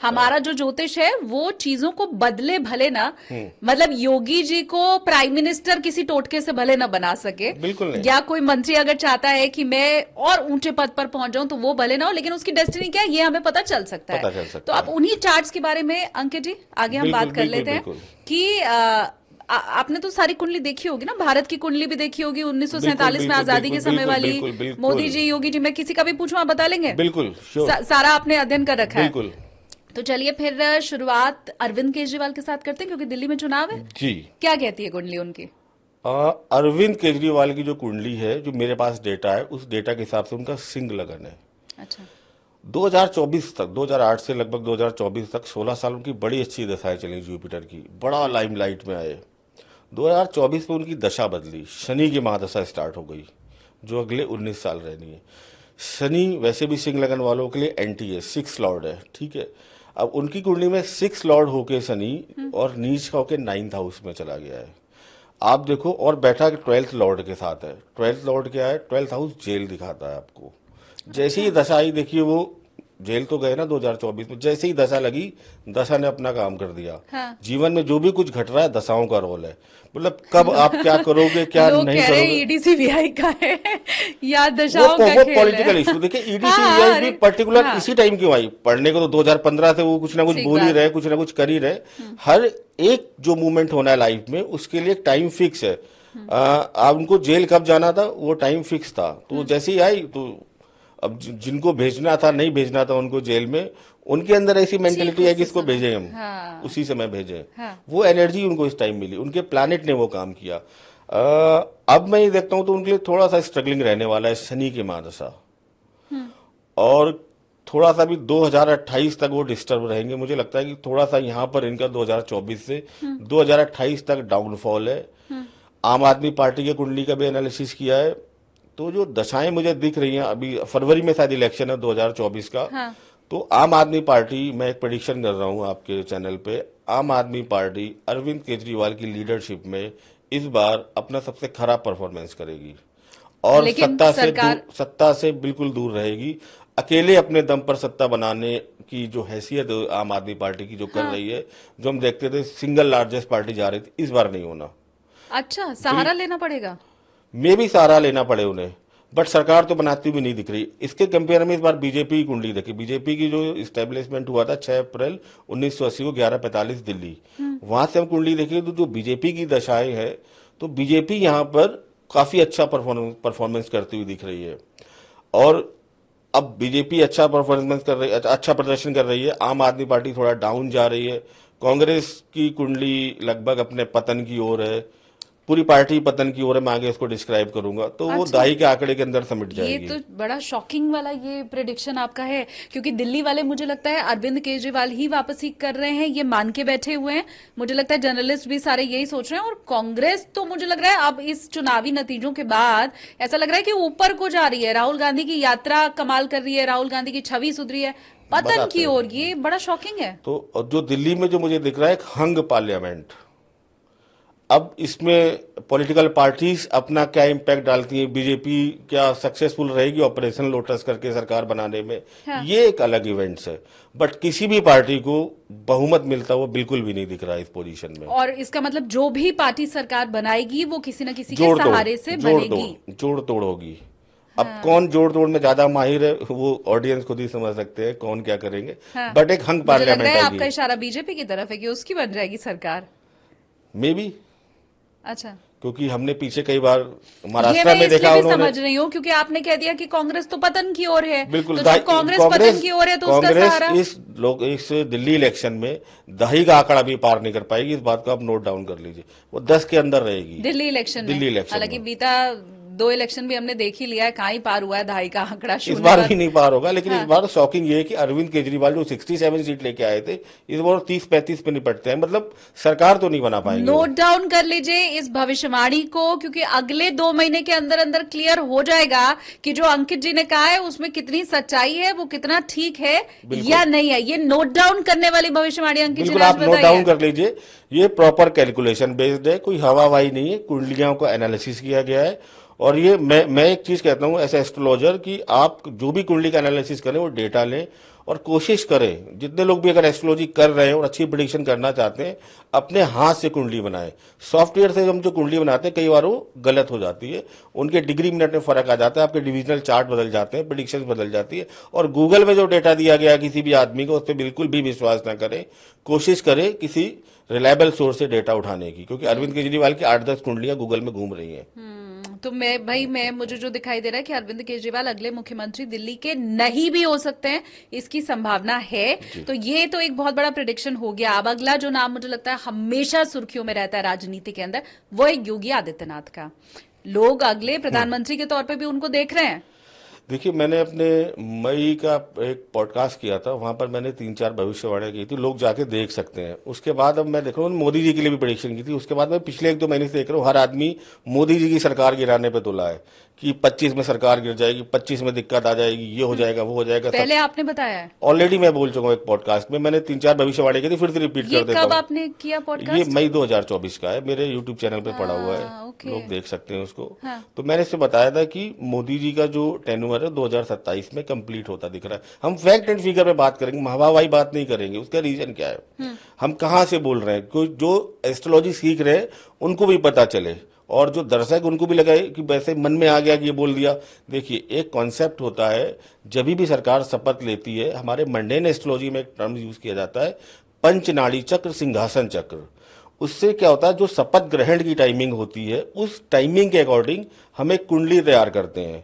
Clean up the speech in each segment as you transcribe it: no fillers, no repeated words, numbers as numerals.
हमारा जो ज्योतिष है वो चीजों को बदले भले ना, मतलब योगी जी को प्राइम मिनिस्टर किसी टोटके से भले ना बना सके, बिल्कुल नहीं। या कोई मंत्री अगर चाहता है कि मैं और ऊंचे पद पर पहुंच जाऊं तो वो भले ना हो, लेकिन उसकी डेस्टिनी क्या है ये हमें पता चल सकता है। पता चल सकता तो आप है। उन्हीं चार्ट्स के बारे में अंकित जी आगे हम बिल्कुल बात कर बिल्कुल लेते हैं बिल्कुल कि आपने तो सारी कुंडली देखी होगी ना, भारत की कुंडली भी देखी होगी बिल्कुल 1947 में बिल्कुल आजादी बिल्कुल के समय बिल्कुल वाली, बिल्कुल मोदी बिल्कुल जी योगी जी, मैं किसी का भी पूछूं आप बता लेंगे? बिल्कुल श्योर। सारा आपने अध्ययन कर रखा है। बिल्कुल तो चलिए फिर शुरुआत अरविंद केजरीवाल के साथ करते हैं क्योंकि दिल्ली में चुनाव है। जी। क्या कहती है कुंडली उनकी? अरविंद केजरीवाल की जो कुंडली है, जो मेरे पास डेटा है, उस डेटा के हिसाब से उनका सिंह लगन है। अच्छा। 2024 तक, 2008 से लगभग 2024 तक 16 साल उनकी बड़ी अच्छी दशाएं चली जुपिटर की, बड़ा लाइमलाइट में आए। 2024 में उनकी दशा बदली, शनि की महादशा स्टार्ट हो गई, जो अगले 19 साल रहनी है। शनि वैसे भी सिंह लगन वालों के लिए एंटी है, 6 लॉर्ड है, ठीक है। अब उनकी कुंडली में 6 लॉर्ड होके शनि और नीच का होके 9th हाउस में चला गया है। आप देखो, और बैठा कि 12th लॉर्ड के साथ है। 12th लॉर्ड क्या है? 12th हाउस जेल दिखाता है आपको। जैसे ही दशा आई, देखिए वो जेल तो गए ना 2024 में, जैसे ही दशा लगी, दशा ने अपना काम कर दिया। हाँ। जीवन में जो भी कुछ घट रहा है दशाओं का रोल है, मतलब कब आप क्या करोगे क्या लोग नहीं कह रहे हैं करोगे। ईडीसीबीआई का है या वो दशाओं का वो खेल पॉलिटिकल है। इशू देखिए, हाँ ईडीसीबीआई हाँ भी अरे पर्टिकुलर हाँ इसी टाइम क्यों आई? पढ़ने को तो 2015 से वो कुछ ना कुछ ठीक बोल ही बात। रहे, कुछ ना कुछ कर ही रहे। हर एक जो मूवमेंट होना है लाइफ में, उसके लिए एक टाइम फिक्स है। आप उनको जेल कब जाना था वो टाइम फिक्स था, तो जैसे ही आई तो अब जिनको भेजना था, नहीं भेजना था उनको जेल में, उनके अंदर ऐसी ठीक मेंटेलिटी है कि उसी इसको समय। भेजें हम, हाँ उसी समय भेजें। हाँ। वो एनर्जी उनको इस टाइम मिली, उनके प्लैनेट ने वो काम किया। अब मैं ये देखता हूं तो उनके लिए थोड़ा सा स्ट्रगलिंग रहने वाला है शनि की महादशा, और थोड़ा सा भी 2028 तक वो डिस्टर्ब रहेंगे। मुझे लगता है कि थोड़ा सा यहाँ पर इनका 2024 से 2028 तक डाउनफॉल है। आम आदमी पार्टी के कुंडली का भी एनालिसिस किया है, तो जो दशाएं मुझे दिख रही हैं, अभी फरवरी में शायद इलेक्शन है 2024 का, हाँ। तो आम आदमी पार्टी, मैं एक प्रेडिक्शन कर रहा हूं आपके चैनल पे, आम आदमी पार्टी अरविंद केजरीवाल की लीडरशिप में इस बार अपना सबसे खराब परफॉर्मेंस करेगी और लेकिन सरकार सत्ता से बिल्कुल दूर रहेगी। अकेले अपने दम पर सत्ता बनाने की जो हैसियत आम आदमी पार्टी की जो कर हाँ। रही है, जो हम देखते थे सिंगल लार्जेस्ट पार्टी जा रही थी, इस बार नहीं होना। अच्छा सहारा लेना पड़ेगा। मे भी सहारा लेना पड़े उन्हें, बट सरकार तो बनाती भी नहीं दिख रही। इसके कंपेयर में इस बार बीजेपी की कुंडली देखी, बीजेपी की जो इस्टेब्लिशमेंट हुआ था 6 अप्रैल 1980 को 11:45 दिल्ली, वहां से हम कुंडली देखी तो जो बीजेपी की दशाएं है, तो बीजेपी यहाँ पर काफी अच्छा परफॉर्मेंस करती हुई दिख रही है। और अब बीजेपी अच्छा परफॉर्मेंस कर रही है, अच्छा प्रदर्शन कर रही है, आम आदमी पार्टी थोड़ा डाउन जा रही है। कांग्रेस की कुंडली लगभग अपने पतन की ओर है, पूरी पार्टी पतन की ओर है। मैं आगे इसको डिस्क्राइब करूंगा, तो वो अच्छा, दाई के आंकड़े के अंदर समिट ये जाएगी। तो बड़ा शॉकिंग वाला ये प्रेडिक्शन आपका है, क्योंकि दिल्ली वाले मुझे लगता है अरविंद केजरीवाल ही वापसी कर रहे हैं, ये मान के बैठे हुए हैं। मुझे लगता है जर्नलिस्ट भी सारे यही सोच रहे हैं, और कांग्रेस तो मुझे लग रहा है अब इस चुनावी नतीजों के बाद ऐसा लग रहा है कि ऊपर को जा रही है। राहुल गांधी की यात्रा कमाल कर रही है, राहुल गांधी की छवि सुधरी है, पतन बताते की हैं। ओर। ये बड़ा शॉकिंग है। तो और जो दिल्ली में जो मुझे दिख रहा है, एक हंग पार्लियामेंट। अब इसमें पॉलिटिकल पार्टीज अपना क्या इम्पैक्ट डालती हैं, बीजेपी क्या सक्सेसफुल रहेगी ऑपरेशन लोटस करके सरकार बनाने में, हाँ। ये एक अलग इवेंट्स है। बट किसी भी पार्टी को बहुमत मिलता हुआ बिल्कुल भी नहीं दिख रहा है इस पोजीशन में। और इसका मतलब जो भी पार्टी सरकार बनाएगी वो किसी न किसी के जोड़ तोड़, सहारे से बनेगी। जोड़ तोड़ होगी। अब कौन जोड़ तोड़ में ज्यादा माहिर है वो ऑडियंस खुद ही समझ सकते हैं कौन क्या करेंगे। हाँ। बट एक हंग मुझे लग रहा पार्लियामेंट है आपका आएगी, इशारा बीजेपी की तरफ है कि उसकी बन जाएगी सरकार। मे बी, अच्छा, क्योंकि हमने पीछे कई बार ये महाराष्ट्र मैं में इसलिए देखा भी उन्होंने। समझ रही हूँ क्योंकि आपने कह दिया कि कांग्रेस तो पतन की ओर है, बिल्कुल तो जब कांग्रेस पतन की ओर है तो उसका कांग्रेस सहारा। इस दिल्ली इलेक्शन में दही का आंकड़ा भी पार नहीं कर पाएगी, इस बात को आप नोट डाउन कर लीजिए। वो 10 के अंदर रहेगी दिल्ली इलेक्शन दिल्ली में। इलेक्शन हालांकि में। बीता 2 इलेक्शन भी हमने देख ही लिया है, कहाँ ही पार हुआ है दहाई का आंकड़ा, इस शून्य बार पर। भी नहीं पार होगा, लेकिन इस हाँ। बार शॉकिंग ये है कि अरविंद केजरीवाल जो 67 सीट लेके आए थे, इस बार 30-35 पे निपटते हैं, मतलब सरकार तो नहीं बना पाएंगे वो। नोट डाउन कर लीजिए इस भविष्यवाणी को, क्योंकि अगले 2 महीने के अंदर अंदर क्लियर हो जाएगा कि जो अंकित जी ने कहा है उसमें कितनी सच्चाई है, वो कितना ठीक है बिल्कुल। या नहीं है। ये नोट डाउन करने वाली भविष्यवाणी अंकित जी बिल्कुल, ने आज आप नोट डाउन बताई है। कर लीजिए। ये प्रॉपर कैलकुलेशन बेस्ड है, कोई हवाबाई नहीं है, कुंडलियों को एनालिसिस किया गया है और ये मैं एक चीज कहता हूं एज एस्ट्रोलॉजर कि आप जो भी कुंडली का एनालिसिस करें वो डेटा लें और कोशिश करें, जितने लोग भी अगर एस्ट्रोलॉजी कर रहे हैं और अच्छी प्रिडिक्शन करना चाहते हैं, अपने हाथ से कुंडली बनाएं। सॉफ्टवेयर से हम जो कुंडली बनाते हैं कई बार वो गलत हो जाती है, उनके डिग्री मिनट में फर्क आ जाता है, आपके डिविजनल चार्ट बदल जाते हैं, प्रिडिक्शन बदल जाती है। और गूगल में जो डेटा दिया गया किसी भी आदमी को, उस पर बिल्कुल भी विश्वास ना करें, कोशिश करें किसी रिलायबल सोर्स से डेटा उठाने की, क्योंकि अरविंद केजरीवाल की 8-10 कुंडलियां गूगल में घूम रही हैं। तो मैं मुझे जो दिखाई दे रहा है कि अरविंद केजरीवाल अगले मुख्यमंत्री दिल्ली के नहीं भी हो सकते हैं, इसकी संभावना है। तो ये तो एक बहुत बड़ा प्रिडिक्शन हो गया। अब अगला जो नाम मुझे लगता है हमेशा सुर्खियों में रहता है राजनीति के अंदर, वो है योगी आदित्यनाथ का। लोग अगले प्रधानमंत्री के तौर पे भी उनको देख रहे हैं। देखिए, मैंने अपने मई का एक पॉडकास्ट किया था, वहां पर मैंने 3-4 भविष्यवाणियां की थी, लोग जाके देख सकते हैं। उसके बाद अब मैं देख रहा हूँ, मोदी जी के लिए भी प्रेडिक्शन की थी। उसके बाद मैं पिछले 1-2 महीने से देख रहा हूँ हर आदमी मोदी जी की सरकार गिराने पे तुला है कि 25 में सरकार गिर जाएगी, 25 में दिक्कत आ जाएगी, ये हो जाएगा, वो हो जाएगा। पहले आपने बताया है ऑलरेडी मैं बोल चुका हूँ एक पॉडकास्ट में, मैंने 3-4 भविष्यवाणी की थी, फिर से रिपीट ये कर देता कब हूँ। आपने किया ये पॉडकास्ट? मई 2024 का है, मेरे यूट्यूब चैनल पे पड़ा हुआ है, ओके। लोग देख सकते हैं उसको। हाँ। तो मैंने इससे बताया था कि मोदी जी का जो टेन्योर है 2027 में कंप्लीट होता दिख रहा है। हम फैक्ट एंड फिगर पे बात करेंगे, महावाही बात नहीं करेंगे। उसका रीजन क्या है, हम कहाँ से बोल रहे हैं, कोई जो एस्ट्रोलॉजी सीख रहे हैं उनको भी पता चले, और जो दर्शक उनको भी लगे कि वैसे मन में आ गया कि ये बोल दिया। देखिए, एक कॉन्सेप्ट होता है, जब भी सरकार शपथ लेती है, हमारे मंडेन एस्ट्रोलॉजी में एक टर्म यूज किया जाता है, पंचनाड़ी चक्र, सिंहासन चक्र। उससे क्या होता है, जो शपथ ग्रहण की टाइमिंग होती है, उस टाइमिंग के अकॉर्डिंग हम एक कुंडली तैयार करते हैं।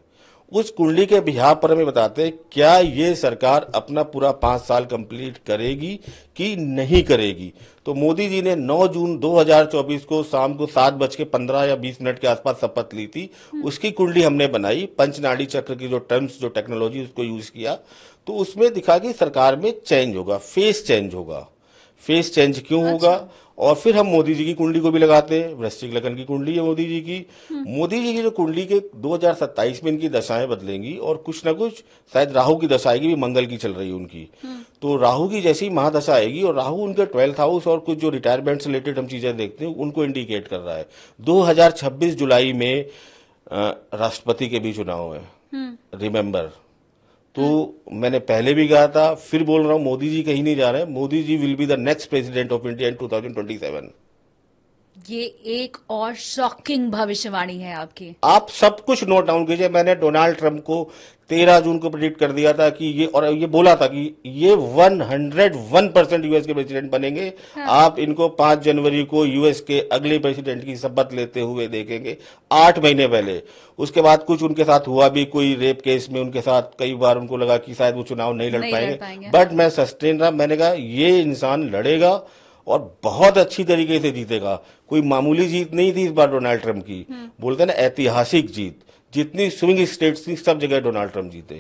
उस कुंडली के बिहार पर हमें बताते हैं क्या ये सरकार अपना पूरा 5 साल कंप्लीट करेगी कि नहीं करेगी। तो मोदी जी ने 9 जून 2024 को शाम को 7:15 या 20 मिनट के आसपास शपथ ली थी। उसकी कुंडली हमने बनाई, पंचनाड़ी चक्र की जो टर्म्स, जो टेक्नोलॉजी, उसको यूज किया। तो उसमें दिखा कि सरकार में चेंज होगा, फेस चेंज होगा। फेस चेंज क्यों होगा, और फिर हम मोदी जी की कुंडली को भी लगाते हैं। वृश्चिक लगन की कुंडली है मोदी जी की। मोदी जी की जो कुंडली के 2027 में इनकी दशाएं बदलेंगी, और कुछ ना कुछ शायद राहु की दशा आएगी, भी मंगल की चल रही है उनकी। तो राहु की जैसी महादशा आएगी, और राहु उनके 12th हाउस और कुछ जो रिटायरमेंट से रिलेटेड हम चीजें देखते हैं उनको इंडिकेट कर रहा है। 2026 जुलाई में राष्ट्रपति के भी चुनाव है, रिमेंबर। तो मैंने पहले भी कहा था, फिर बोल रहा हूं, मोदी जी कहीं नहीं जा रहे हैं। Modi ji will be the next president of India in 2027। ये एक और शॉकिंग भविष्यवाणी है आपकी। आप सब कुछ नोट डाउन कीजिए। मैंने डोनाल्ड ट्रंप को 13 जून को प्रेडिक्ट कर दिया था कि ये, और ये बोला था कि ये 101% यूएस के प्रेसिडेंट बनेंगे। हाँ। आप इनको 5 जनवरी को यूएस के अगले प्रेसिडेंट की शपथ लेते हुए देखेंगे, 8 महीने पहले। उसके बाद कुछ उनके साथ हुआ भी, कोई रेप केस में उनके साथ कई बार उनको लगा कि शायद वो चुनाव नहीं लड़ पाएंगे, बट मैं सस्टेन रहा। मैंने कहा ये इंसान लड़ेगा और बहुत अच्छी तरीके से जीतेगा। कोई मामूली जीत नहीं थी इस बार डोनाल्ड ट्रंप की, बोलते हैं ना ऐतिहासिक जीत। जितनी स्विंग स्टेट्स थी सब जगह डोनाल्ड ट्रंप जीते।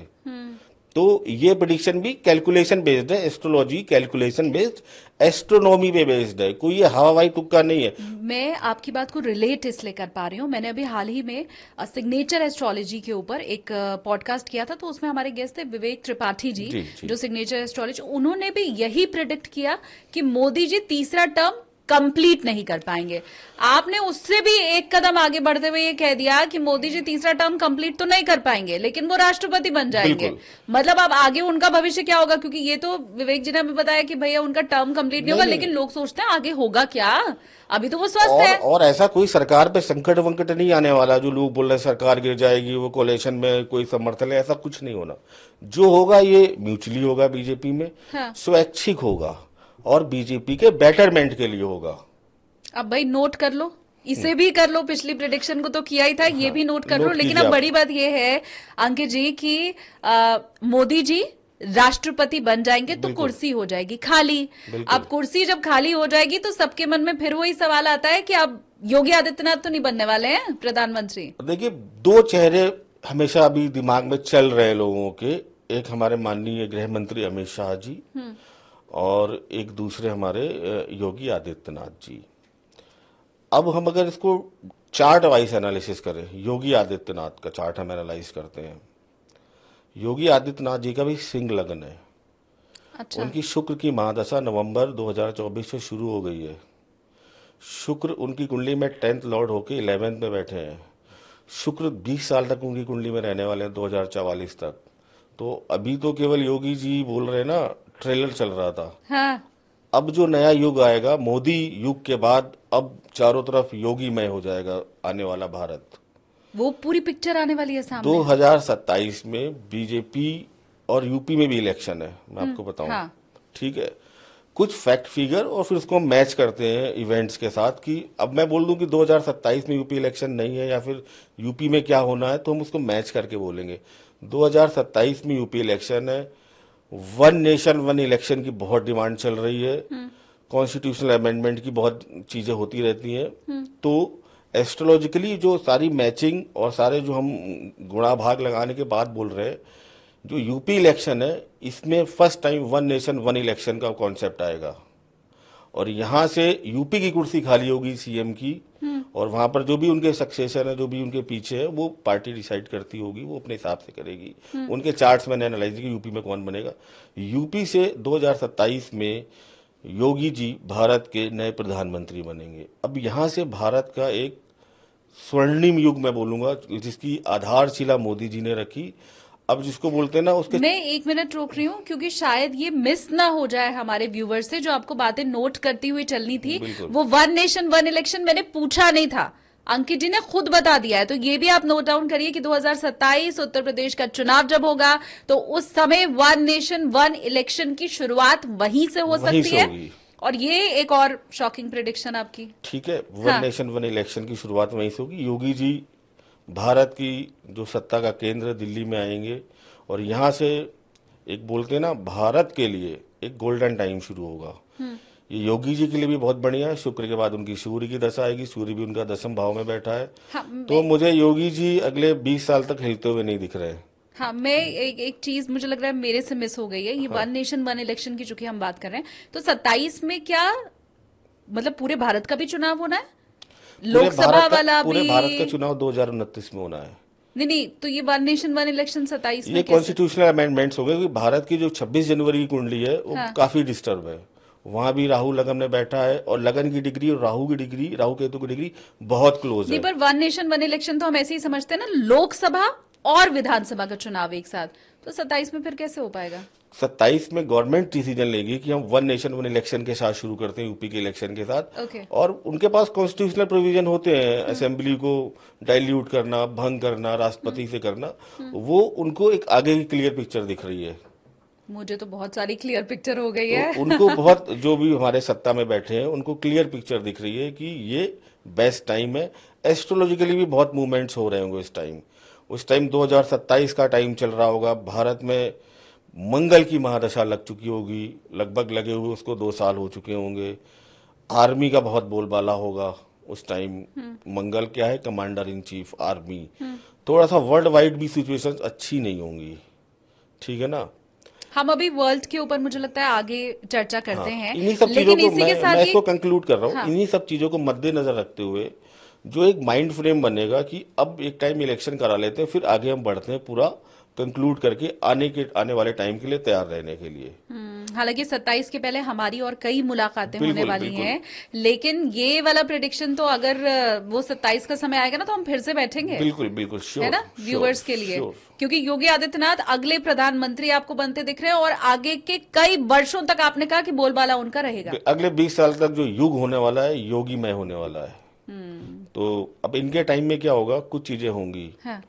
तो ये प्रेडिक्शन भी कैलकुलेशन बेस्ड है, एस्ट्रोलॉजी कैलकुलेशन बेस्ड, एस्ट्रोनॉमी पे बेस्ड है, कोई ये हवाई तुक्का नहीं है। मैं आपकी बात को रिलेट इसलिए कर पा रही हूँ, मैंने अभी हाल ही में सिग्नेचर एस्ट्रोलॉजी के ऊपर एक पॉडकास्ट किया था, तो उसमें हमारे गेस्ट थे विवेक त्रिपाठी जी, जो सिग्नेचर एस्ट्रोलॉजी, उन्होंने भी यही प्रेडिक्ट किया कि मोदी जी तीसरा टर्म कंप्लीट नहीं कर पाएंगे। आपने उससे भी एक कदम आगे बढ़ते हुए ये कह दिया कि मोदी जी तीसरा टर्म कंप्लीट तो नहीं कर पाएंगे, लेकिन वो राष्ट्रपति बन जाएंगे। मतलब अब आगे उनका भविष्य क्या होगा, क्योंकि ये तो विवेक जी ने भी बताया कि भैया उनका टर्म कंप्लीट नहीं होगा, लेकिन लोग सोचते हैं आगे होगा क्या, अभी तो वो स्वस्थ है। और ऐसा कोई सरकार पे संकट वंकट नहीं आने वाला जो लोग बोल रहे हैं सरकार गिर जाएगी, वो कोalition में कोई समर्थन है, ऐसा कुछ नहीं होना। जो होगा ये म्यूचुअली होगा, बीजेपी में स्वैच्छिक होगा और बीजेपी के बेटरमेंट के लिए होगा। अब भाई नोट कर लो, इसे भी कर लो, पिछली प्रेडिक्शन को तो किया ही था, ये भी नोट कर लो। लेकिन अब बड़ी बात ये है अंकित जी कि मोदी जी राष्ट्रपति बन जाएंगे तो कुर्सी हो जाएगी खाली। अब कुर्सी जब खाली हो जाएगी तो सबके मन में फिर वही सवाल आता है कि अब योगी आदित्यनाथ तो नहीं बनने वाले हैं प्रधानमंत्री। देखिए, 2 चेहरे हमेशा अभी दिमाग में चल रहे लोगों के, एक हमारे माननीय गृह मंत्री अमित शाह जी और एक दूसरे हमारे योगी आदित्यनाथ जी। अब हम अगर इसको चार्ट वाइज एनालिसिस करें, योगी आदित्यनाथ का चार्ट हम एनालाइज करते हैं। योगी आदित्यनाथ जी का भी सिंह लगन है। अच्छा। उनकी शुक्र की महादशा नवंबर 2024 से शुरू हो गई है। शुक्र उनकी कुंडली में 10th लॉर्ड होके 11th में बैठे हैं। शुक्र 20 साल तक उनकी कुंडली में रहने वाले हैं, 2044 तक। तो अभी तो केवल योगी जी बोल रहे हैं ना, ट्रेलर चल रहा था। हाँ, अब जो नया युग आएगा, मोदी युग के बाद, अब चारों तरफ योगीमय हो जाएगा आने वाला भारत। वो पूरी पिक्चर आने वाली है सामने। 2027 में बीजेपी और यूपी में भी इलेक्शन है, मैं आपको बताऊं। हाँ, ठीक है, कुछ फैक्ट फिगर और फिर उसको हम मैच करते हैं इवेंट्स के साथ कि अब मैं बोल दूं कि 2027 में यूपी इलेक्शन नहीं है या फिर यूपी में क्या होना है, तो हम उसको मैच करके बोलेंगे। 2027 में यूपी इलेक्शन है। वन नेशन वन इलेक्शन की बहुत डिमांड चल रही है। कॉन्स्टिट्यूशनल अमेंडमेंट की बहुत चीजें होती रहती हैं। तो एस्ट्रोलॉजिकली जो सारी मैचिंग और सारे जो हम गुणा भाग लगाने के बाद बोल रहे हैं, जो यूपी इलेक्शन है इसमें first time one nation one election का कॉन्सेप्ट आएगा। और यहां से यूपी की कुर्सी खाली होगी सीएम की, और वहां पर जो भी उनके सक्सेसर है, जो भी उनके पीछे है, वो पार्टी डिसाइड करती होगी, वो अपने हिसाब से करेगी। उनके चार्ट्स मैंने एनालाइज की यूपी में कौन बनेगा। यूपी से 2027 में योगी जी भारत के नए प्रधानमंत्री बनेंगे। अब यहां से भारत का एक स्वर्णिम युग मैं बोलूंगा, जिसकी आधारशिला मोदी जी ने रखी। अब जिसको बोलते हैं ना उसके, मैं 1 मिनट रोक रही हूँ क्योंकि शायद ये मिस ना हो जाए हमारे व्यूवर से, जो आपको बातें नोट करती हुई चलनी थी। बिल्कुल। वो वन नेशन वन इलेक्शन मैंने पूछा नहीं था, अंकित जी ने खुद बता दिया है। तो ये भी आप नोट डाउन करिए कि 2027 उत्तर प्रदेश का चुनाव जब होगा तो उस समय वन नेशन वन इलेक्शन की शुरुआत वहीं से हो वहीं सकती से है। होगी। और ये एक और शॉकिंग प्रेडिक्शन आपकी। ठीक है, वन हाँ, नेशन वन इलेक्शन की शुरुआत वहीं से होगी। योगी जी भारत की जो सत्ता का केंद्र दिल्ली में आएंगे, और यहाँ से एक बोलते हैं ना, भारत के लिए एक गोल्डन टाइम शुरू होगा। ये योगी जी के लिए भी बहुत बढ़िया है। शुक्र के बाद उनकी सूर्य की दशा आएगी, सूर्य भी उनका 10वें भाव में बैठा है। हाँ, तो मुझे योगी जी अगले 20 साल तक हिलते हुए नहीं दिख रहे। हाँ, मैं एक चीज मुझे लग रहा है मेरे से मिस हो गई है। ये वन नेशन वन इलेक्शन की चूंकि हम बात कर रहे हैं, तो 27 में क्या मतलब पूरे भारत का भी चुनाव होना है, लोकसभा वाला पूरे भी? भारत का चुनाव 2029 में होना है। नहीं नहीं, तो ये वन नेशन वन इलेक्शन 27 ये में कैसे? कॉन्स्टिट्यूशनल अमेंडमेंट्स हो गए, क्योंकि भारत की जो 26 जनवरी की कुंडली है वो हाँ, काफी डिस्टर्ब है। वहां भी राहु लगन में बैठा है, और लगन की डिग्री और राहु की डिग्री, राहु केतु की डिग्री बहुत क्लोज नहीं है। पर वन नेशन वन इलेक्शन तो हम ऐसे ही समझते हैं ना, लोकसभा और विधानसभा का चुनाव एक साथ। तो 27 में फिर कैसे हो पाएगा? 27 में गवर्नमेंट डिसीजन लेगी कि हम वन नेशन वन इलेक्शन के साथ शुरू करते हैं, यूपी के इलेक्शन के साथ। ओके। और उनके पास कॉन्स्टिट्यूशनल प्रोविजन होते हैं, असेंबली को डाइल्यूट करना, भंग करना, राष्ट्रपति से करना। वो उनको एक आगे की क्लियर पिक्चर दिख रही है। मुझे तो बहुत सारी क्लियर पिक्चर हो गई तो है। उनको बहुत, जो भी हमारे सत्ता में बैठे हैं उनको क्लियर पिक्चर दिख रही है कि ये बेस्ट टाइम है। एस्ट्रोलॉजिकली भी बहुत मूवमेंट्स हो रहे होंगे इस टाइम। उस टाइम 2027 का टाइम चल रहा होगा। भारत में मंगल की महादशा लग चुकी होगी, लगभग लगे हुए उसको 2 साल हो चुके होंगे। आर्मी का बहुत बोलबाला होगा उस टाइम। मंगल क्या है, कमांडर इन चीफ आर्मी। थोड़ा सा वर्ल्ड वाइड भी सिचुएशंस अच्छी नहीं होंगी, ठीक है ना। हम अभी वर्ल्ड के ऊपर मुझे लगता है आगे चर्चा हाँ, करते हैं, इन्हीं सब चीजों लेकिन को इसी के मैं साथ इसको कंक्लूड कर रहा हूँ। हाँ, इन्हीं सब चीजों को मद्देनजर रखते हुए जो एक माइंड फ्रेम बनेगा कि अब एक टाइम इलेक्शन करा लेते हैं, फिर आगे हम बढ़ते हैं, पूरा कंक्लूड करके आने वाले टाइम के लिए तैयार रहने के लिए। हालांकि 27 के पहले हमारी और कई मुलाकातें होने बिल्कुल वाली बिल्कुल। हैं, लेकिन ये वाला प्रेडिक्शन तो अगर वो 27 का समय आएगा ना तो हम फिर से बैठेंगे, बिल्कुल बिल्कुल, है श्योर ना, व्यूअर्स के लिए। श्योर। क्योंकि योगी आदित्यनाथ अगले प्रधानमंत्री आपको बनते दिख रहे हैं और आगे के कई वर्षों तक आपने कहा कि बोलबाला उनका रहेगा। अगले 20 साल तक जो युग होने वाला है, योगीमय होने वाला है। तो अब इनके टाइम में क्या होगा, कुछ चीजें होंगी। हाँ,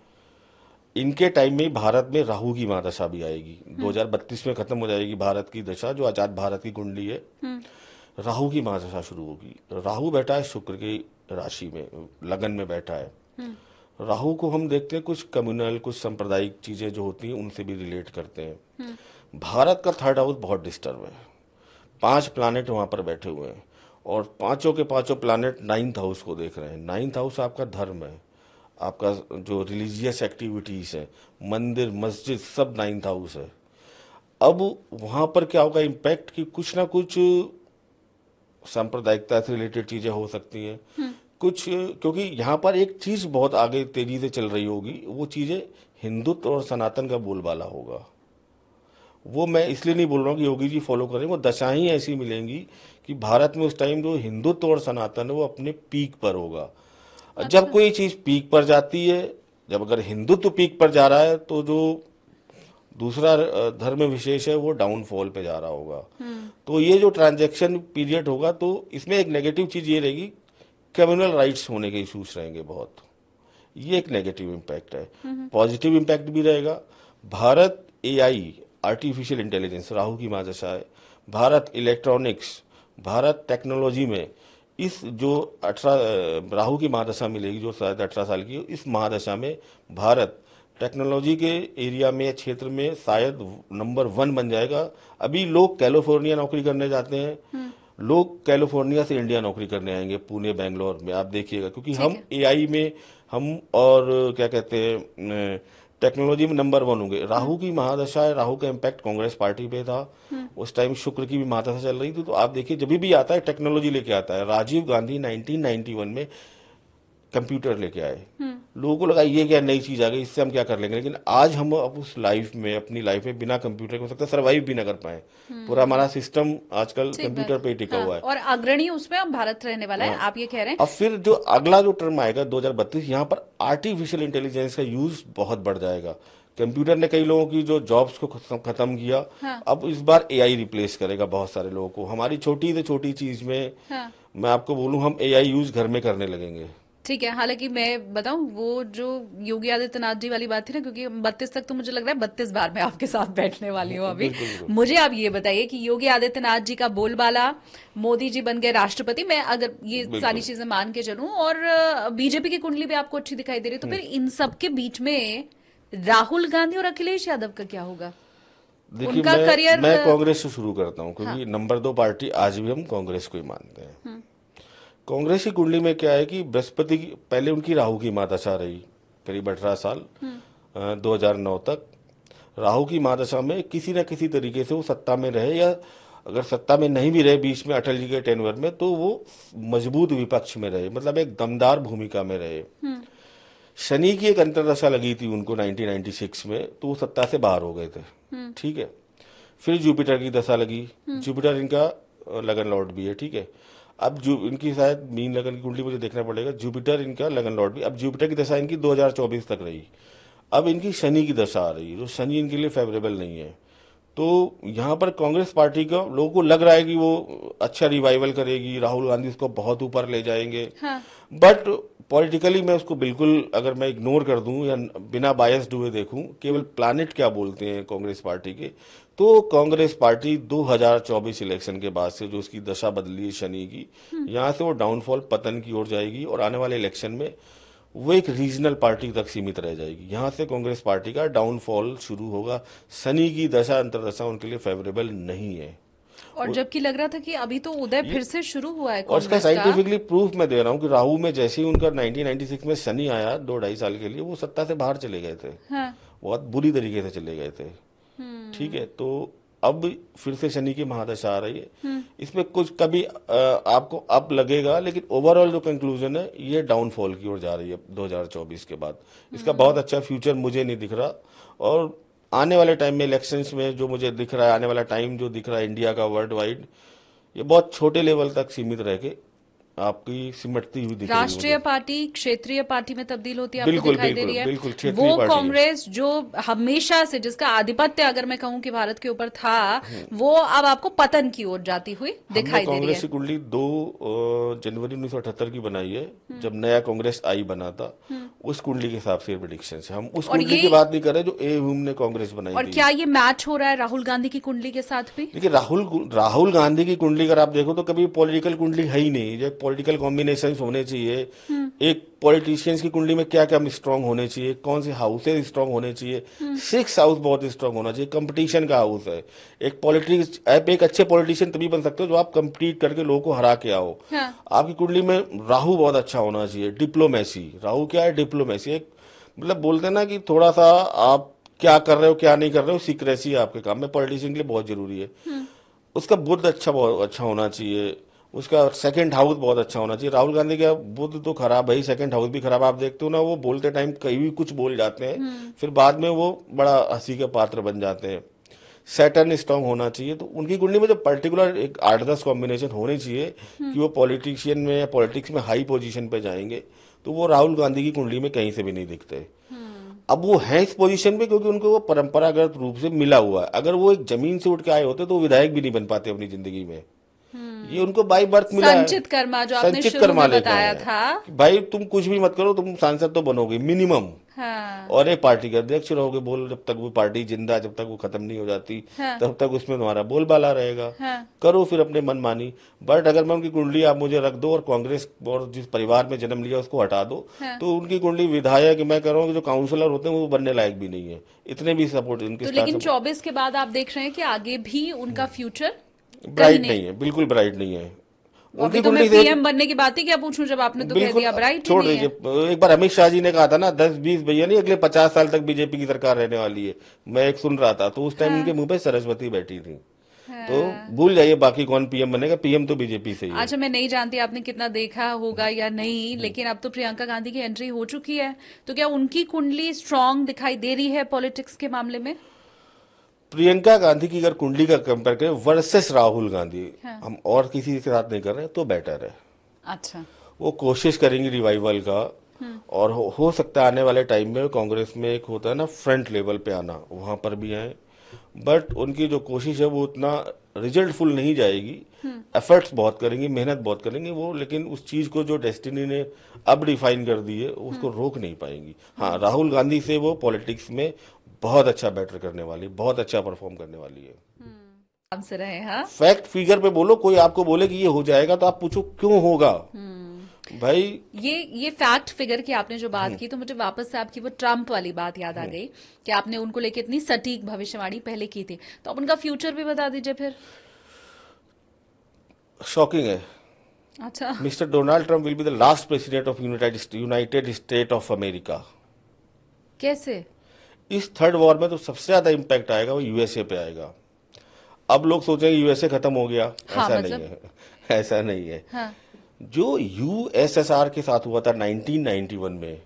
इनके टाइम में भारत में राहु की महादशा भी आएगी। 2032 में खत्म हो जाएगी भारत की दशा, जो आजाद भारत की कुंडली है। राहु की महादशा शुरू होगी। राहु बैठा है शुक्र की राशि में, लगन में बैठा है। राहु को हम देखते हैं कुछ कम्युनल, कुछ सांप्रदायिक चीजें जो होती हैं उनसे भी रिलेट करते हैं। भारत का 3rd हाउस बहुत डिस्टर्ब है। 5 प्लैनेट वहां पर बैठे हुए हैं, और पांचों के पांचों प्लैनेट 9th हाउस को देख रहे हैं। 9th हाउस आपका धर्म है, आपका जो रिलीजियस एक्टिविटीज है, मंदिर मस्जिद, सब 9th हाउस है। अब वहां पर क्या होगा इम्पैक्ट, कि कुछ ना कुछ सांप्रदायिकता से रिलेटेड चीजें हो सकती हैं। कुछ, क्योंकि यहाँ पर एक चीज बहुत आगे तेजी से चल रही होगी, वो चीजें हिंदुत्व और सनातन का बोलबाला होगा। वो मैं इसलिए नहीं बोल रहा हूँ कि योगी जी फॉलो करें, वो दशाएं ही ऐसी मिलेंगी कि भारत में उस टाइम जो हिंदुत्व और सनातन है वो अपने पीक पर होगा। और जब कोई चीज पीक पर जाती है, जब अगर हिंदुत्व पीक पर जा रहा है तो जो दूसरा धर्म विशेष है वो डाउनफॉल पे जा रहा होगा। तो ये जो ट्रांजैक्शन पीरियड होगा तो इसमें एक नेगेटिव चीज ये रहेगी, कम्युनल राइट्स होने के इश्यूज रहेंगे बहुत। ये एक नेगेटिव इम्पैक्ट है। पॉजिटिव इम्पैक्ट भी रहेगा। Bharat AI, artificial intelligence, Rahu की महादशा है। भारत इलेक्ट्रॉनिक्स, भारत टेक्नोलॉजी में इस जो 18 राहु की महादशा मिलेगी जो शायद 18 साल की, इस महादशा में भारत टेक्नोलॉजी के एरिया में, क्षेत्र में शायद नंबर 1 बन जाएगा। अभी लोग कैलिफोर्निया नौकरी करने जाते हैं, लोग कैलिफोर्निया से इंडिया नौकरी करने आएंगे, पुणे बेंगलोर में, आप देखिएगा, क्योंकि हम एआई में हम और क्या कहते हैं टेक्नोलॉजी में नंबर 1 होंगे। राहु की महादशा है, राहु का इम्पैक्ट कांग्रेस पार्टी पे था, उस टाइम शुक्र की भी महादशा चल रही थी। तो आप देखिए जब भी आता है टेक्नोलॉजी लेके आता है। राजीव गांधी 1991 में कंप्यूटर लेके आए, लोगों को लगा ये क्या नई चीज आ गई, इससे हम क्या कर लेंगे, लेकिन आज हम अब उस लाइफ में, अपनी लाइफ में बिना कंप्यूटर के हो सकता है सर्वाइव भी ना कर पाए। पूरा हमारा सिस्टम आजकल कंप्यूटर पे ही टिका हुआ है। और अग्रणी उसमें अब भारत रहने वाला है, आप ये कह रहे हैं। अब फिर जो अगला जो टर्म आएगा 2032, यहाँ पर आर्टिफिशियल इंटेलिजेंस का यूज बहुत बढ़ जाएगा। कंप्यूटर ने कई लोगों की जो जॉब्स को खत्म किया, अब इस बार एआई रिप्लेस करेगा बहुत सारे लोगों को। हमारी छोटी से छोटी चीज में मैं आपको बोलूं, हम एआई यूज घर में करने लगेंगे। ठीक है, हालांकि मैं बताऊं वो जो योगी आदित्यनाथ जी वाली बात थी ना, क्योंकि 32 तक तो मुझे लग रहा है 32 बार मैं आपके साथ बैठने वाली हूँ अभी। मुझे आप ये बताइए कि योगी आदित्यनाथ जी का बोलबाला, मोदी जी बन गए राष्ट्रपति, मैं अगर ये सारी चीजें मान के चलूं, और बीजेपी की कुंडली भी आपको अच्छी दिखाई दे रही, तो फिर इन सब के बीच में राहुल गांधी और अखिलेश यादव का क्या होगा? देखिए, उनका करियर मैं कांग्रेस से शुरू करता हूँ, क्योंकि नंबर 2 पार्टी आज भी हम कांग्रेस को ही मानते हैं। कांग्रेस की कुंडली में क्या है कि बृहस्पति की पहले उनकी राहु की महादशा रही करीब 18 साल, 2009 तक। राहु की महादशा में किसी न किसी तरीके से वो सत्ता में रहे, या अगर सत्ता में नहीं भी रहे बीच में अटल जी के टेन्योर में, तो वो मजबूत विपक्ष में रहे, मतलब एक दमदार भूमिका में रहे। शनि की एक अंतर्दशा लगी थी उनको 1996 में, तो वो सत्ता से बाहर हो गए थे। ठीक है, फिर जुपिटर की दशा लगी। जुपिटर इनका लगन लॉर्ड भी है। ठीक है, अब जो इनकी शायद मीन लगन की कुंडली मुझे देखना पड़ेगा। जुपिटर इनका लगन लॉर्ड भी, अब जुपिटर की दशा इनकी 2024 तक रही। अब इनकी शनि की दशा आ रही है, जो शनि इनके लिए फेवरेबल नहीं है। तो यहाँ पर कांग्रेस पार्टी का लोगों को लग रहा है कि वो अच्छा रिवाइवल करेगी, राहुल गांधी उसको बहुत ऊपर ले जाएंगे। बट पॉलिटिकली मैं उसको बिल्कुल, अगर मैं इग्नोर कर दूं या बिना बायस्ड हुए देखूं, केवल प्लैनेट क्या बोलते हैं कांग्रेस पार्टी के, तो कांग्रेस पार्टी 2024 इलेक्शन के बाद से जो उसकी दशा बदली है शनि की, यहाँ से वो डाउनफॉल, पतन की ओर जाएगी, और आने वाले इलेक्शन में वो एक रीजनल पार्टी तक सीमित रह जाएगी। यहाँ से कांग्रेस पार्टी का डाउनफॉल शुरू होगा। शनि की दशा अंतर्दशा उनके लिए फेवरेबल नहीं है। और जबकि लग रहा था कि अभी तो उदय फिर से शुरू हुआ है और इसका साइंटिफिकली प्रूफ मैं दे रहा हूँ कि राहु में जैसे ही उनका 1996 में शनि आया 2-2.5 साल के लिए, वो सत्ता से बाहर चले गए थे। बहुत बुरी तरीके से चले गए थे। ठीक है, तो अब फिर से शनि की महादशा आ रही है। इसमें कुछ कभी आपको अब लगेगा, लेकिन ओवरऑल जो कंक्लूजन है ये डाउनफॉल की ओर जा रही है 2024 के बाद। इसका बहुत अच्छा फ्यूचर मुझे नहीं दिख रहा। और आने वाले टाइम में इलेक्शंस में जो मुझे दिख रहा है, आने वाला टाइम जो दिख रहा है इंडिया का वर्ल्ड वाइड, ये बहुत छोटे लेवल तक सीमित रह के आपकी सिमटती हुई दिख रही है। राष्ट्रीय पार्टी क्षेत्रीय पार्टी में तब्दील होती है, आपको बिल्कुल दिखाई दे रही है। बिल्कुल क्षेत्रीय वो पार्टी है। कांग्रेस जो हमेशा से, जिसका आधिपत्य अगर मैं कहूं कि भारत के ऊपर था, वो अब आपको पतन की ओर जाती हुई दिखाई दे रही है। कांग्रेस की कुंडली 2 जनवरी 1978 की बनाई है, जब नया कांग्रेस आई बना था। उस कुंडली के हिसाब से प्रेडिक्शन है। हम उस कुंडली की बात नहीं कर रहे जो ए ह्यूम ने कांग्रेस बनाई और थी। क्या ये मैच हो रहा है राहुल गांधी की कुंडली के साथ भी? देखिए, राहुल गांधी की कुंडली अगर आप देखो तो कभी पॉलिटिकल कुंडली है ही नहीं। जो पॉलिटिकल कॉम्बिनेशन होने चाहिए, एक पॉलिटिशियंस की कुंडली में क्या क्या स्ट्रांग होने चाहिए, कौन से हाउसेज स्ट्रांग होने चाहिए। 6 हाउस बहुत स्ट्रांग होना चाहिए, कंपटीशन का हाउस है। एक पॉलिटिक्स, आप एक अच्छे पॉलिटिशियन तभी बन सकते हो जो आप कंपीट करके लोगों को हरा के आओ। आपकी कुंडली में राहु बहुत अच्छा होना चाहिए। डिप्लोमेसी, राहु क्या है? डिप्लोमेसी। एक मतलब बोलते हैं ना कि थोड़ा सा आप क्या कर रहे हो क्या नहीं कर रहे हो, सीक्रेसी आपके काम में पॉलिटिशियन के लिए बहुत जरूरी है। उसका बुद्ध बहुत अच्छा होना चाहिए। उसका सेकंड हाउस बहुत अच्छा होना चाहिए। राहुल गांधी का बुद्ध तो खराब है, सेकंड हाउस भी खराब। आप देखते हो ना, वो बोलते टाइम कहीं भी कुछ बोल जाते हैं, फिर बाद में वो बड़ा हंसी का पात्र बन जाते हैं। सैटर्न स्ट्रांग होना चाहिए। तो उनकी कुंडली में जो पर्टिकुलर एक 8-10 कॉम्बिनेशन होने चाहिए कि वो पॉलिटिशियन में या पॉलिटिक्स में हाई पोजीशन पे जाएंगे, तो वो राहुल गांधी की कुंडली में कहीं से भी नहीं दिखते। अब वो हैं इस पोजीशन पे क्योंकि उनको वो परंपरागत रूप से मिला हुआ है। अगर वो एक जमीन से उठ के आए होते तो वो विधायक भी नहीं बन पाते अपनी जिंदगी में। ये उनको बाई बर्थ मिला है। संचित कर्मा जो आपने संचित शुरू कर्मा में लेके बताया आए हैं था। कि भाई तुम कुछ भी मत करो, तुम सांसद तो बनोगे मिनिमम, हाँ और एक पार्टी के अध्यक्ष रहोगे। बोल जब तक वो पार्टी जिंदा, जब तक वो खत्म नहीं हो जाती, हाँ तब तक उसमें तुम्हारा बोलबाला रहेगा। हाँ करो फिर अपने मनमानी। बट अगर मैं उनकी कुंडली आप मुझे रख दो और कांग्रेस और जिस परिवार में जन्म लिया उसको हटा दो, हाँ। तो उनकी कुंडली विधायक, मैं कह रहा हूँ कि जो काउंसलर होते हैं वो बनने लायक भी नहीं है। इतने भी सपोर्ट उनके तो स्टार लेकिन 24 के बाद आप देख रहे हैं कि आगे भी उनका फ्यूचर कहीं ब्राइट नहीं। नहीं है, बिल्कुल ब्राइट नहीं है। अभी उनकी तो मैं कुंडली से पीएम बनने की बात ही क्या पूछूं, जब आपने तो कह बिल्कुल दिया ब्राइट ही छोड़ नहीं है। दीजिए। एक बार अमित शाह जी ने कहा था ना 10-20 भैया नहीं, अगले 50 साल तक बीजेपी की सरकार रहने वाली है। मैं एक सुन रहा था तो उस टाइम उनके हाँ मुंह पे सरस्वती बैठी थी। तो हाँ। भूल जाइए बाकी कौन पीएम बनेगा, पीएम तो बीजेपी से ही है। अच्छा, मैं नहीं जानती आपने कितना देखा होगा या नहीं, लेकिन अब तो प्रियंका गांधी की एंट्री हो चुकी है, तो क्या उनकी कुंडली स्ट्रांग दिखाई दे रही है पॉलिटिक्स के मामले में? प्रियंका गांधी की अगर कुंडली का कंपेयर करें वर्सेस राहुल गांधी, हाँ। हम और किसी के साथ नहीं कर रहे तो बेटर है। अच्छा। वो कोशिश करेंगी रिवाइवल का, और हो सकता है आने वाले टाइम में कांग्रेस में एक होता है ना फ्रंट लेवल पे आना, वहां पर भी आए। बट उनकी जो कोशिश है वो उतना रिजल्टफुल नहीं जाएगी। एफर्ट्स बहुत करेंगी, मेहनत बहुत करेंगी वो, लेकिन उस चीज को जो डेस्टिनी ने अब डिफाइन कर दी है उसको रोक नहीं पाएंगी। हाँ, राहुल गांधी से वो पॉलिटिक्स में बहुत अच्छा बेटर करने वाली, बहुत अच्छा परफॉर्म करने वाली है। आराम से रहे। हाँ। फैक्ट फिगर पे बोलो, कोई आपको बोले कि ये हो जाएगा तो आप पूछो क्यों होगा भाई। ये फैक्ट फिगर की आपने जो बात की, तो मुझे वापस से आपकी वो ट्रम्प वाली बात याद आ गई कि आपने उनको लेके इतनी सटीक भविष्यवाणी पहले की थी, तो अब उनका फ्यूचर भी बता दीजिए फिर। शॉकिंग है। अच्छा। Mister Donald Trump will be the last president of United state of America. कैसे? इस थर्ड वॉर में तो सबसे ज्यादा इम्पैक्ट आएगा वो यूएसए पे आएगा। अब लोग सोचेंगे यूएसए खत्म हो गया, हाँ, ऐसा मतलब? नहीं है। ऐसा नहीं है। हाँ। जो यूएसएसआर के साथ हुआ था 1991 में,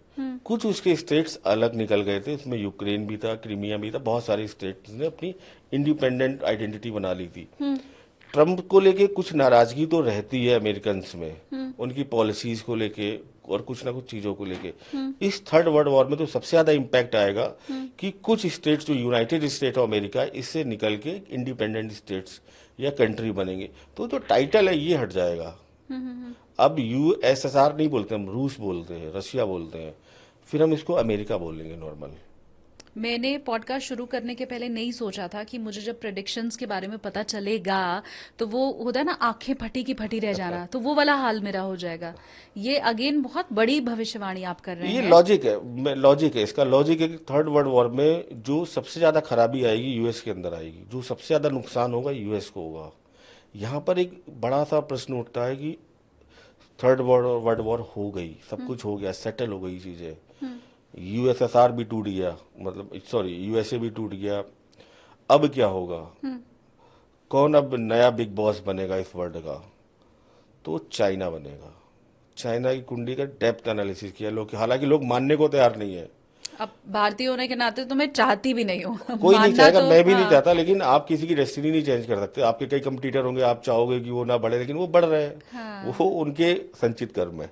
कुछ उसके स्टेट्स अलग निकल गए थे। उसमें यूक्रेन भी था, क्रीमिया भी था, बहुत सारे स्टेट्स ने अपनी इंडिपेंडेंट आइडेंटिटी बना ली थी। ट्रंप को लेके कुछ नाराजगी तो रहती है अमेरिकन्स में, उनकी पॉलिसीज को लेके और कुछ ना कुछ चीजों को लेके। इस थर्ड वर्ल्ड वॉर में तो सबसे ज्यादा इम्पैक्ट आएगा कि कुछ स्टेट्स जो यूनाइटेड स्टेट ऑफ अमेरिका, इससे निकल के इंडिपेंडेंट स्टेट्स या कंट्री बनेंगे। तो जो टाइटल है ये हट जाएगा। अब यूएसएसआर नहीं बोलते हम, रूस बोलते हैं, रशिया बोलते हैं, फिर हम इसको अमेरिका बोलेंगे नॉर्मल। मैंने पॉडकास्ट शुरू करने के पहले नहीं सोचा था कि मुझे जब प्रेडिक्शंस के बारे में पता चलेगा तो वो होता है ना, आंखें फटी की फटी रह जाना, तो वो वाला हाल मेरा हो जाएगा। ये अगेन बहुत बड़ी भविष्यवाणी आप कर रहे ये हैं। लॉजिक है इसका। लॉजिक है कि थर्ड वर्ल्ड वॉर में जो सबसे ज्यादा खराबी आएगी यूएस के अंदर आएगी, जो सबसे ज्यादा नुकसान होगा यूएस को होगा। यहाँ पर एक बड़ा सा प्रश्न उठता है कि थर्ड वर्ल्ड वॉर हो गई, सब कुछ हो गया, सेटल हो गई चीजें, यूएसएसआर भी टूट गया, मतलब सॉरी यूएसए भी टूट गया, अब क्या होगा? कौन अब नया बिग बॉस बनेगा इस वर्ल्ड का? तो चाइना बनेगा। चाइना की कुंडली का डेप्थ एनालिसिस किया लोग, हालांकि लोग मानने को तैयार नहीं है। अब भारतीय होने के नाते तो मैं चाहती भी नहीं हूँ कोई नहीं मानना चाहेगा, तो। मैं भी नहीं हाँ। चाहता, लेकिन आप किसी की डेस्टिनी नहीं चेंज कर सकते। आपके कई कंपटीटर होंगे, आप चाहोगे कि वो ना बढ़े, लेकिन वो बढ़ रहे हैं। हाँ। वो उनके संचित कर्म है।